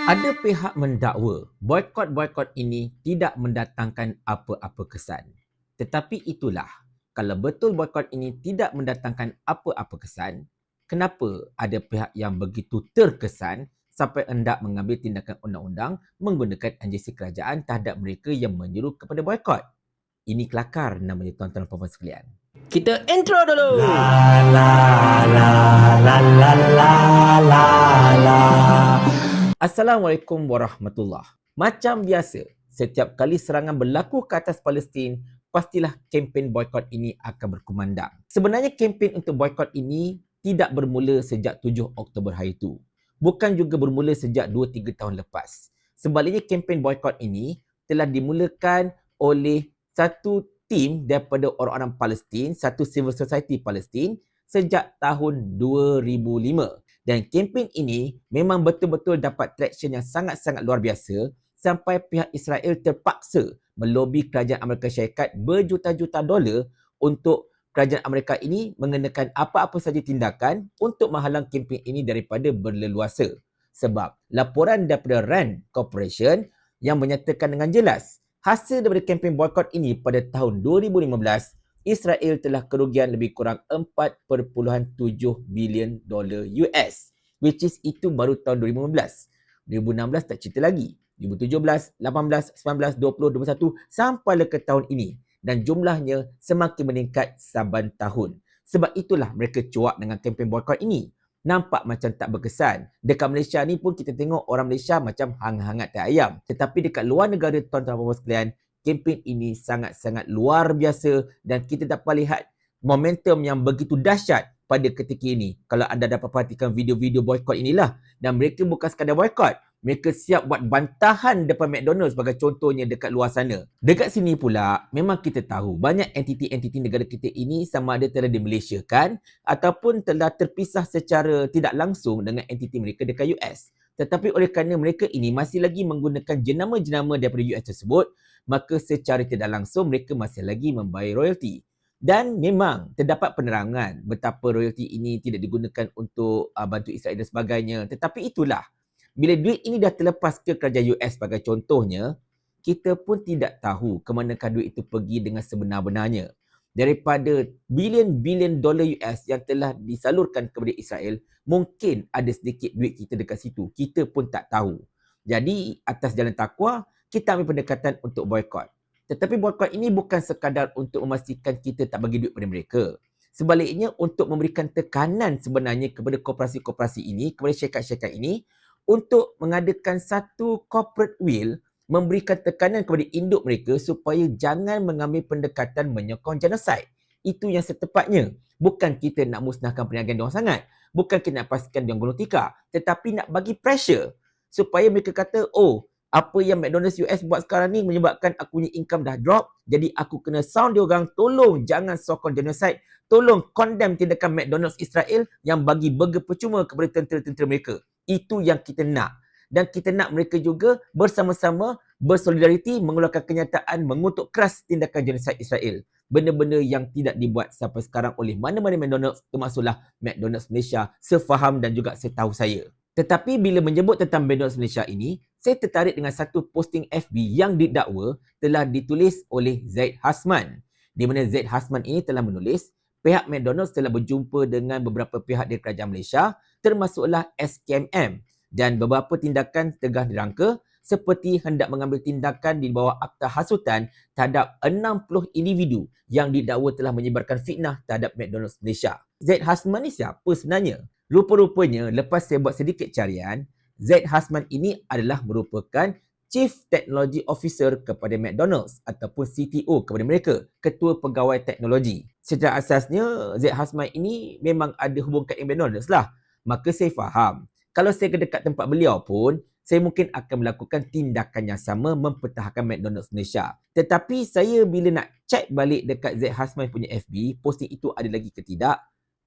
Ada pihak mendakwa boikot-boikot ini tidak mendatangkan apa-apa kesan. Tetapi itulah, kalau betul boikot ini tidak mendatangkan apa-apa kesan, kenapa ada pihak yang begitu terkesan sampai hendak mengambil tindakan undang-undang menggunakan agensi kerajaan terhadap mereka yang menyuruh kepada boikot? Ini kelakar namanya tuan-tuan dan puan sekalian. Kita intro dulu. Assalamualaikum warahmatullahi. Macam biasa, setiap kali serangan berlaku ke atas Palestin, pastilah kempen boikot ini akan berkumandang. Sebenarnya kempen untuk boikot ini tidak bermula sejak 7 Oktober hari itu. Bukan juga bermula sejak 2-3 tahun lepas. Sebaliknya kempen boikot ini telah dimulakan oleh satu tim daripada orang-orang Palestin, satu civil society Palestin sejak tahun 2005. Dan kempen ini memang betul-betul dapat traction yang sangat-sangat luar biasa sampai pihak Israel terpaksa melobi kerajaan Amerika Syarikat berjuta-juta dolar untuk kerajaan Amerika ini mengenakan apa-apa saja tindakan untuk menghalang kempen ini daripada berleluasa. Sebab laporan daripada RAND Corporation yang menyatakan dengan jelas hasil daripada kempen boikot ini pada tahun 2015, Israel telah kerugian lebih kurang 4.7 bilion dolar US, which is itu baru tahun 2015. 2016 tak cerita lagi. 2017, 18, 19, 20, 21 sampailah ke tahun ini. Dan jumlahnya semakin meningkat saban tahun. Sebab itulah mereka cuak dengan kempen boikot ini. Nampak macam tak berkesan. Dekat Malaysia ni pun kita tengok orang Malaysia macam hangat-hangat teh ayam. Tetapi dekat luar negara, tuan-tuan dan puan sekalian, kempen ini sangat-sangat luar biasa dan kita dapat lihat momentum yang begitu dahsyat pada ketika ini. Kalau anda dapat perhatikan video-video boikot inilah, dan mereka bukan sekadar boikot, mereka siap buat bantahan depan McDonald's sebagai contohnya dekat luar sana. Dekat sini pula, memang kita tahu banyak entiti-entiti negara kita ini sama ada telah dimalaysiakan ataupun telah terpisah secara tidak langsung dengan entiti mereka dekat US. Tetapi oleh kerana mereka ini masih lagi menggunakan jenama-jenama daripada US tersebut, maka secara tidak langsung mereka masih lagi membayar royalty. Dan memang terdapat penerangan betapa royalty ini tidak digunakan untuk bantu Israel dan sebagainya. Tetapi itulah, bila duit ini dah terlepas ke kerajaan US sebagai contohnya, kita pun tidak tahu ke manakah duit itu pergi dengan sebenar-benarnya. Daripada bilion-bilion dolar US yang telah disalurkan kepada Israel, mungkin ada sedikit duit kita dekat situ. Kita pun tak tahu. Jadi, atas jalan takwa, kita ambil pendekatan untuk boikot. Tetapi boikot ini bukan sekadar untuk memastikan kita tak bagi duit pada mereka. Sebaliknya, untuk memberikan tekanan sebenarnya kepada koperasi-koperasi ini, kepada syarikat-syarikat ini, untuk mengadakan satu corporate will, memberikan tekanan kepada induk mereka supaya jangan mengambil pendekatan menyokong genosid. Itu yang setepatnya. Bukan kita nak musnahkan perniagaan diorang sangat. Bukan kita nak pastikan diorang gulung tikar. Tetapi nak bagi pressure supaya mereka kata, oh, apa yang McDonald's US buat sekarang ni menyebabkan aku punya income dah drop. Jadi aku kena sound diorang, tolong jangan sokong genosid. Tolong condemn tindakan McDonald's Israel yang bagi burger percuma kepada tentera-tentera mereka. Itu yang kita nak. Dan kita nak mereka juga bersama-sama bersolidariti mengeluarkan kenyataan mengutuk keras tindakan genosid Israel. Benda-benda yang tidak dibuat sampai sekarang oleh mana-mana McDonald's, termasuklah McDonald's Malaysia, sefaham dan juga setahu saya. Tetapi bila menyebut tentang McDonald's Malaysia ini, saya tertarik dengan satu posting FB yang didakwa telah ditulis oleh Zaid Hasman. Di mana Zaid Hasman ini telah menulis, pihak McDonald's telah berjumpa dengan beberapa pihak di kerajaan Malaysia, termasuklah SKMM, dan beberapa tindakan tegah dirangka seperti hendak mengambil tindakan di bawah akta hasutan terhadap 60 individu yang didakwa telah menyebarkan fitnah terhadap McDonald's Malaysia. Zaid Hasman ni siapa sebenarnya? Rupa-rupanya, lepas saya buat sedikit carian, Zaid Hasman ini adalah merupakan Chief Technology Officer kepada McDonald's ataupun CTO kepada mereka, Ketua Pegawai Teknologi. Secara asasnya, Zaid Hasman ini memang ada hubungan dengan McDonald's lah. Maka saya faham, kalau saya ke dekat tempat beliau pun, saya mungkin akan melakukan tindakan yang sama mempertahankan McDonald's Malaysia. Tetapi saya bila nak check balik dekat Zaid Hasman punya FB, posting itu ada lagi ke tidak,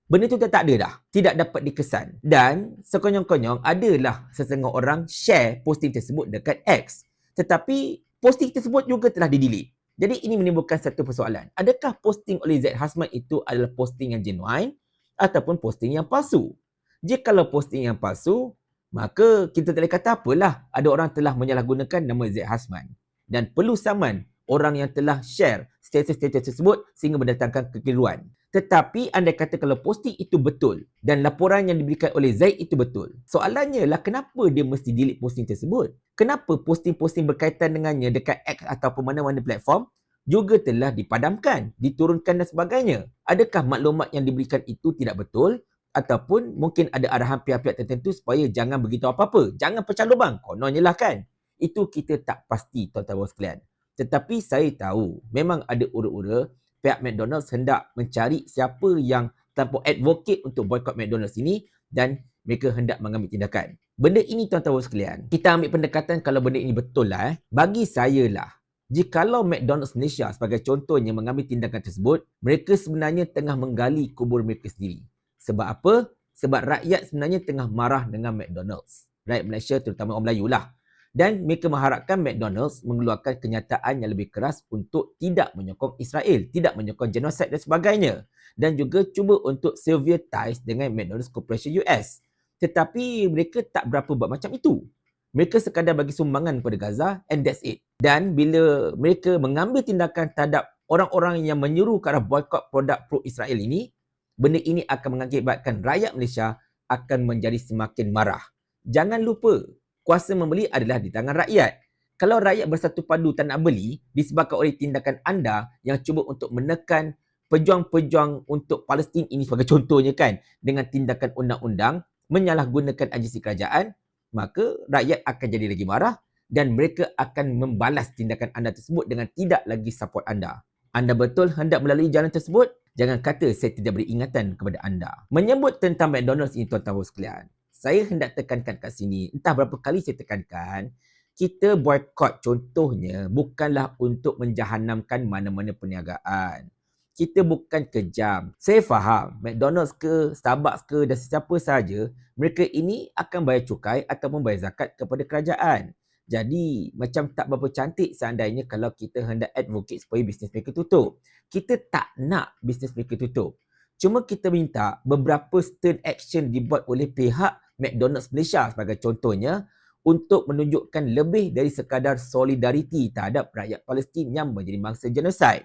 benda tu tak ada dah. Tidak dapat dikesan. Dan sekonyong-konyong adalah sesetengah orang share posting tersebut dekat X. Tetapi posting tersebut juga telah di-delete. Jadi ini menimbulkan satu persoalan. Adakah posting oleh Zaid Hasman itu adalah posting yang genuine ataupun posting yang palsu? Jikalau posting yang palsu, Maka kita tak boleh kata apalah ada orang telah menyalahgunakan nama Zaid Hasman. Dan perlu saman orang yang telah share status-status tersebut sehingga mendatangkan kekeliruan. Tetapi andai kata kalau posting itu betul dan laporan yang diberikan oleh Zaid itu betul, soalannya lah kenapa dia mesti delete posting tersebut? Kenapa posting-posting berkaitan dengannya dekat X ataupun mana-mana platform juga telah dipadamkan, diturunkan dan sebagainya? Adakah maklumat yang diberikan itu tidak betul? Ataupun mungkin ada arahan pihak-pihak tertentu supaya jangan beritahu apa-apa. Jangan pecah lubang. Kononnya lah kan. Itu kita tak pasti tuan-tuan sekalian. Tetapi saya tahu memang ada ura-ura pihak McDonald's hendak mencari siapa yang tanpa advocate untuk boycott McDonald's ini dan mereka hendak mengambil tindakan. Benda ini tuan-tuan sekalian, kita ambil pendekatan kalau benda ini betul lah. Bagi saya lah, jikalau McDonald's Malaysia sebagai contohnya mengambil tindakan tersebut, mereka sebenarnya tengah menggali kubur mereka sendiri. Sebab apa? Sebab rakyat sebenarnya tengah marah dengan McDonald's. Rakyat Malaysia terutama orang Melayu lah. Dan mereka mengharapkan McDonald's mengeluarkan kenyataan yang lebih keras untuk tidak menyokong Israel, tidak menyokong genosid dan sebagainya. Dan juga cuba untuk severe ties dengan McDonald's Corporation US. Tetapi mereka tak berapa buat macam itu. Mereka sekadar bagi sumbangan kepada Gaza and that's it. Dan bila mereka mengambil tindakan terhadap orang-orang yang menyuruh ke arah boykot produk pro-Israel ini, benda ini akan mengakibatkan rakyat Malaysia akan menjadi semakin marah. Jangan lupa, kuasa membeli adalah di tangan rakyat. Kalau rakyat bersatu padu tak nak beli, disebabkan oleh tindakan anda yang cuba untuk menekan pejuang-pejuang untuk Palestin ini sebagai contohnya kan, dengan tindakan undang-undang, menyalahgunakan agensi kerajaan, maka rakyat akan jadi lagi marah dan mereka akan membalas tindakan anda tersebut dengan tidak lagi support anda. Anda betul hendak melalui jalan tersebut? Jangan kata saya tidak beri ingatan kepada anda. Menyebut tentang McDonald's ini tuan-tuan sekalian, saya hendak tekankan kat sini, entah berapa kali saya tekankan, kita boykot contohnya bukanlah untuk menjahanamkan mana-mana perniagaan. Kita bukan kejam. Saya faham McDonald's ke, Starbucks ke dan sesiapa sahaja, mereka ini akan bayar cukai ataupun bayar zakat kepada kerajaan. Jadi macam tak berapa cantik seandainya kalau kita hendak advocate supaya bisnes mereka tutup. Kita tak nak bisnes mereka tutup. Cuma kita minta beberapa stern action dibuat oleh pihak McDonald's Malaysia sebagai contohnya untuk menunjukkan lebih dari sekadar solidariti terhadap rakyat Palestin yang menjadi mangsa genosid.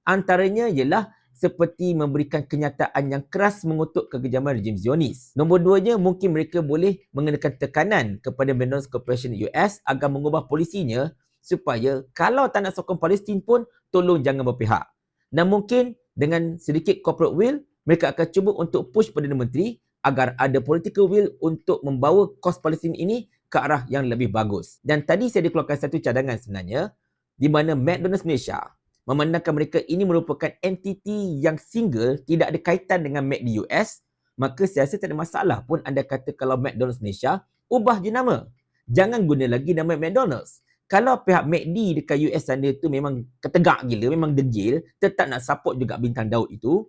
Antaranya ialah seperti memberikan kenyataan yang keras mengutuk kekejaman rejim Zionis. Nombor duanya, mungkin mereka boleh mengenakan tekanan kepada McDonald's Corporation US agar mengubah polisinya supaya kalau tak nak sokong Palestin pun tolong jangan berpihak. Dan mungkin dengan sedikit corporate will, mereka akan cuba untuk push Perdana Menteri agar ada political will untuk membawa kos Palestin ini ke arah yang lebih bagus. Dan tadi saya dikeluarkan satu cadangan sebenarnya di mana McDonald's Malaysia memandangkan mereka ini merupakan entiti yang single, tidak ada kaitan dengan McD US, maka saya rasa tak ada masalah pun anda kata kalau McDonald's Malaysia, ubah je nama. Jangan guna lagi nama McDonald's. Kalau pihak McD dekat US sana tu memang ketegak gila, memang degil, tetap nak support juga bintang Daud itu,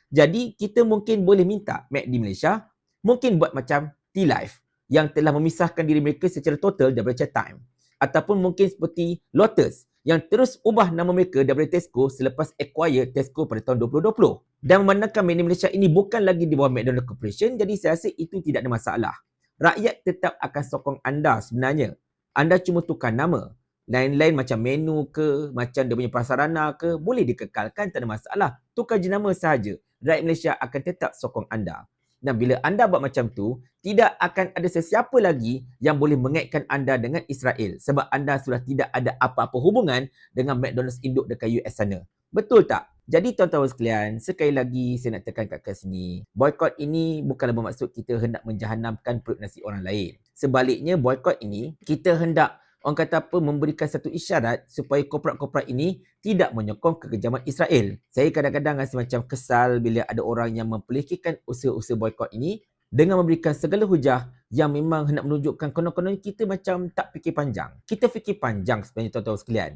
jadi kita mungkin boleh minta McD Malaysia, mungkin buat macam T-Life yang telah memisahkan diri mereka secara total daripada Chat Time. Ataupun mungkin seperti Lotus yang terus ubah nama mereka daripada Tesco selepas acquire Tesco pada tahun 2020. Dan memandangkan McD Malaysia ini bukan lagi di bawah McDonald Corporation, jadi saya rasa itu tidak ada masalah. Rakyat tetap akan sokong anda sebenarnya. Anda cuma tukar nama. Lain-lain macam menu ke, macam dia punya prasarana ke, boleh dikekalkan, tak ada masalah. Tukar je nama sahaja. Rakyat Malaysia akan tetap sokong anda. Dan bila anda buat macam tu, tidak akan ada sesiapa lagi yang boleh mengaitkan anda dengan Israel sebab anda sudah tidak ada apa-apa hubungan dengan McDonald's induk dekat US sana. Betul tak? Jadi tuan-tuan sekalian, sekali lagi saya nak tekan kat sini. Boykot ini bukanlah bermaksud kita hendak menjahanamkan perut nasi orang lain. Sebaliknya, boykot ini kita hendak orang kata apa, memberikan satu isyarat supaya korporat-korporat ini tidak menyokong kekejaman Israel. Saya kadang-kadang rasa macam kesal bila ada orang yang mempelikirkan usaha-usaha boykot ini dengan memberikan segala hujah yang memang hendak menunjukkan konon-konon kita macam tak fikir panjang. Kita fikir panjang sebenarnya tuan-tuan sekalian.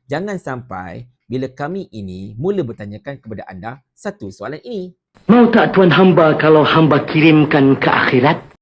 Jangan sampai bila kami ini mula bertanyakan kepada anda satu soalan ini. Mau tak tuan hamba kalau hamba kirimkan ke akhirat?